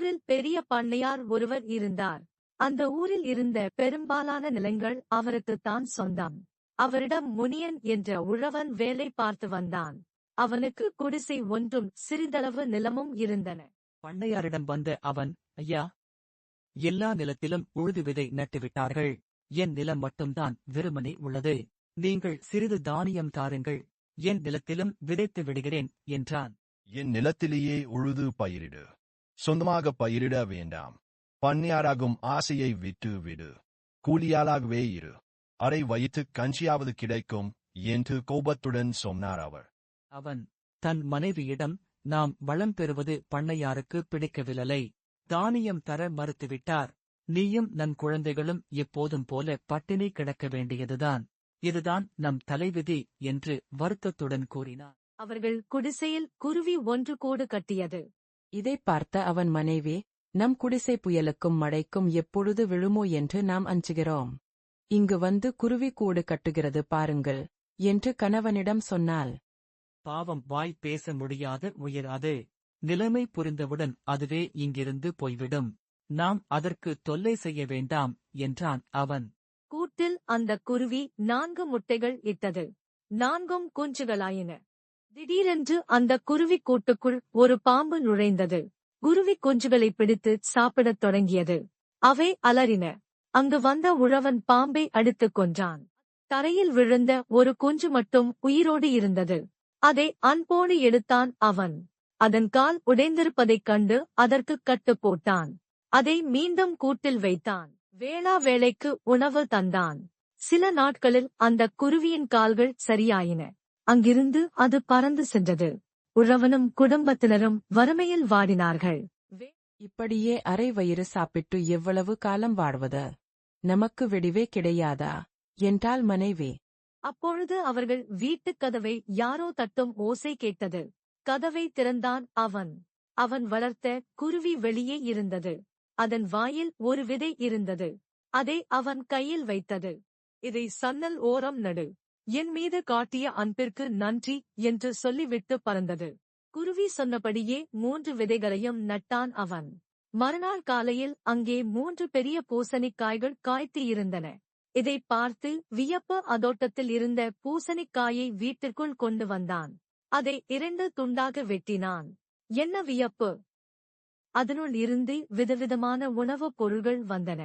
ஊரில் பெரிய பண்ணையார் ஒருவர் இருந்தார். அந்த ஊரில் இருந்த பெரும்பாலான நிலங்கள் அவருக்குத்தான் சொந்தம். அவரிடம் முனியன் என்ற உழவன் வேலை பார்த்து வந்தான். அவனுக்கு குடிசை ஒன்றும் சிறிதளவு நிலமும் இருந்தன. பண்ணையாரிடம் வந்த அவன், ஐயா, எல்லா நிலத்திலும் உழுது விதை நட்டுவிட்டார்கள். என் நிலம் மட்டும்தான் வெறுமனே உள்ளது. நீங்கள் சிறிது தானியம் தாருங்கள். என் நிலத்திலும் விதைத்து விடுகிறேன் என்றான். என் நிலத்திலேயே உழுது பயிரிடு. சொந்தமாக பயிரிட வேண்டாம். பண்ணையாராகும் ஆசையை விட்டு விடு. கூலியாளாகவே இரு. அரை வயிற்று கஞ்சியாவது கிடைக்கும் என்று கோபத்துடன் சொன்னார் அவர். அவன் தன் மனைவியிடம், நாம் வளம் பெறுவது பண்ணையாருக்கு பிடிக்கவில்லை. தானியம் தர மறுத்துவிட்டார். நீயும் நன் குழந்தைகளும் எப்போதும் போல பட்டினி கிடக்க வேண்டியதுதான். இதுதான் நம் தலைவிதி என்று வருத்தத்துடன் கூறினார். அவர்கள் குடிசையில் குருவி ஒன்று கூடு கட்டியது. இதைப் பார்த்த அவன் மனைவி, நம் குடிசை புயலுக்கும் மழைக்கும் எப்பொழுது விழுமோ என்று நாம் அஞ்சுகிறோம். இங்கு வந்து குருவி கூடு கட்டுகிறது பாருங்கள் என்று கணவனிடம் சொன்னாள். பாவம், வாய் பேச முடியாத உயிராது. நிலைமை புரிந்தவுடன் அதுவே இங்கிருந்து போய்விடும். நாம் அதற்கு தொல்லை செய்ய வேண்டாம் என்றான் அவன். கூட்டில் அந்த குருவி 4 முட்டைகள் இட்டது. 4ம் குஞ்சுகளாயின. திடீரென்று அந்த குருவி கூட்டுக்குள் ஒரு பாம்பு நுழைந்தது. குருவி குஞ்சுகளை பிடித்து சாப்பிடத் தொடங்கியது. அவை அலறின. அங்கு வந்த உழவன் பாம்பை அடித்துக் கொன்றான். தரையில் விழுந்த ஒரு குஞ்சு மட்டும் உயிரோடு இருந்தது. அதை அன்போடு எடுத்தான் அவன். அதன் கால் உடைந்திருப்பதைக் கண்டு அதற்கு கட்டு போட்டான். அதை மீண்டும் கூட்டில் வைத்தான். வேளா வேளைக்கு உணவு தந்தான். சில நாட்களில் அந்த குருவியின் கால்கள் சரியாயின. அங்கிருந்து அது பறந்து சென்றது. உழவனும் குடும்பத்தினரும் வறுமையில் வாடினார்கள். இப்படியே அரை வயிறு சாப்பிட்டு எவ்வளவு காலம் வாழ்வது? நமக்கு விடிவே கிடையாதா என்றாள் மனைவி. அப்பொழுது அவர்கள் வீட்டுக் கதவை யாரோ தட்டும் ஓசை கேட்டது. கதவை திறந்தான் அவன். அவன் வளர்த்த குருவி வெளியே இருந்தது. அதன் வாயில் ஒரு விதை இருந்தது. அதை அவன் கையில் வைத்தது. இதை சன்னல் ஓரம் நடு. என் மீது காட்டிய அன்பிற்கு நன்றி என்று சொல்லிவிட்டு பறந்தது. குருவி சொன்னபடியே 3 விதைகளையும் நட்டான் அவன். மறுநாள் காலையில் அங்கே 3 பெரிய பூசணிக்காய்கள் காய்த்து இருந்தன. இதை பார்த்து வியப்பு அதோட்டத்தில் இருந்த பூசணிக்காயை வீட்டிற்குள் கொண்டு வந்தான். அதை 2 துண்டாக வெட்டினான். என்ன வியப்பு! அதனுள் இருந்து விதவிதமான உணவுப் பொருள்கள் வந்தன.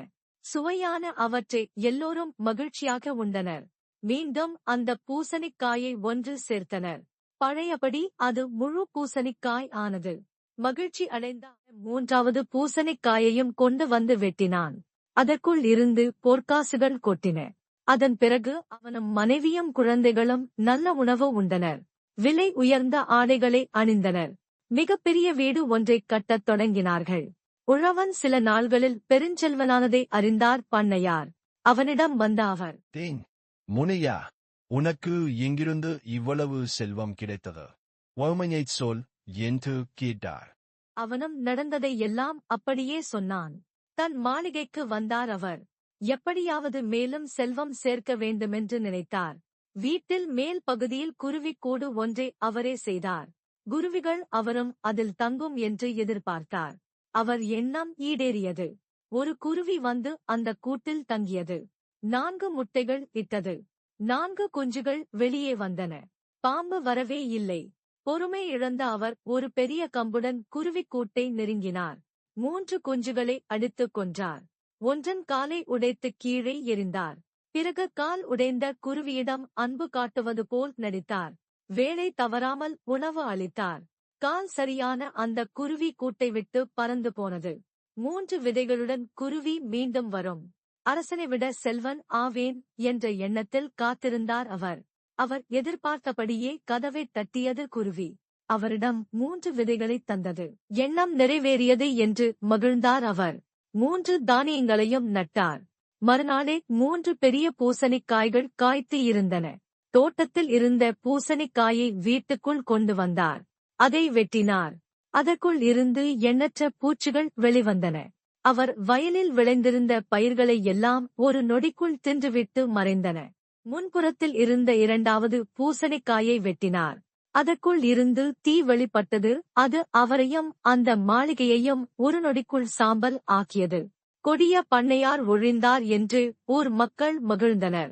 சுவையான அவற்றை எல்லோரும் மகிழ்ச்சியாக உண்டனர். மீண்டும் அந்த பூசணிக்காயை ஒன்று சேர்த்தனர். பழையபடி அது முழு பூசணிக்காய் ஆனது. மகிழ்ச்சி அடைந்த 3வது பூசணிக்காயையும் கொண்டு வந்து வெட்டினான். அதற்குள் இருந்து பொற்காசுகள் கொட்டின. அதன் பிறகு அவனும் மனைவியும் குழந்தைகளும் நல்ல உணவு உண்டனர். விலை உயர்ந்த ஆடைகளை அணிந்தனர். மிகப்பெரிய வீடு ஒன்றைக் கட்டத் தொடங்கினார்கள். உழவன் சில நாள்களில் பெருஞ்செல்வனானதை அறிந்தார் பண்ணையார். அவனிடம் வந்த அவர், தேன் முனையா, உனக்கு எங்கிருந்து இவ்வளவு செல்வம் கிடைத்தது? உண்மையைச் சொல் என்று கேட்டார். அவனும் நடந்ததை எல்லாம் அப்படியே சொன்னான். தன் மாளிகைக்கு வந்தார் அவர். எப்படியாவது மேலும் செல்வம் சேர்க்க வேண்டுமென்று நினைத்தார். வீட்டில் மேல் பகுதியில் குருவி கூடு ஒன்றை அவரே செய்தார். குருவிகள் அவரும் அதில் தங்கும் என்று எதிர்பார்த்தார். அவர் எண்ணம் ஈடேறியது. ஒரு குருவி வந்து அந்த கூட்டில் தங்கியது. 4 முட்டைகள் இட்டது. 4 குஞ்சுகள் வெளியே வந்தன. பாம்பு வரவே இல்லை. பொறுமை இழந்த அவர் ஒரு பெரிய கம்புடன் குருவி கூட்டை நெருங்கினார். 3 குஞ்சுகளை அடித்துக் கொன்றார். ஒன்றன் காலை உடைத்து கீழே எறிந்தார். பிறகு கால் உடைந்த குருவியிடம் அன்பு காட்டுவது போல் நடித்தார். வேளை தவறாமல் உணவு அளித்தார். கால் சரியான அந்த குருவி கூட்டை விட்டு பறந்து போனது. 3 விதைகளுடன் குருவி மீண்டும் வரும். அரசனை விட செல்வன் ஆவேன் என்ற எண்ணத்தில் காத்திருந்தார் அவர். அவர் எதிர்பார்த்தபடியே கதவை தட்டியது குருவி. அவரிடம் 3 விதைகளைத் தந்தது. எண்ணம் நிறைவேறியது என்று மகிழ்ந்தார் அவர். 3 தானியங்களையும் நட்டார். மறுநாளே 3 பெரிய பூசணிக்காய்கள் காய்த்து இருந்தன. தோட்டத்தில் இருந்த பூசணிக்காயை வீட்டுக்குள் கொண்டு வந்தார். அதை வெட்டினார். அதற்குள் இருந்து எண்ணற்ற பூச்சிகள் வெளிவந்தன. அவர் வயலில் விளைந்திருந்த பயிர்களை எல்லாம் ஒரு நொடிக்குள் தின்றுவிட்டு மறைந்தன. முன்புறத்தில் இருந்த 2வது பூசணிக்காயை வெட்டினார். அதற்குள் இருந்து தீ வெளிப்பட்டது. அது அவரையும் அந்த மாளிகையையும் ஒரு நொடிக்குள் சாம்பல் ஆக்கியது. கொடிய பண்ணையார் ஒழிந்தார் என்று ஊர் மக்கள் மகிழ்ந்தனர்.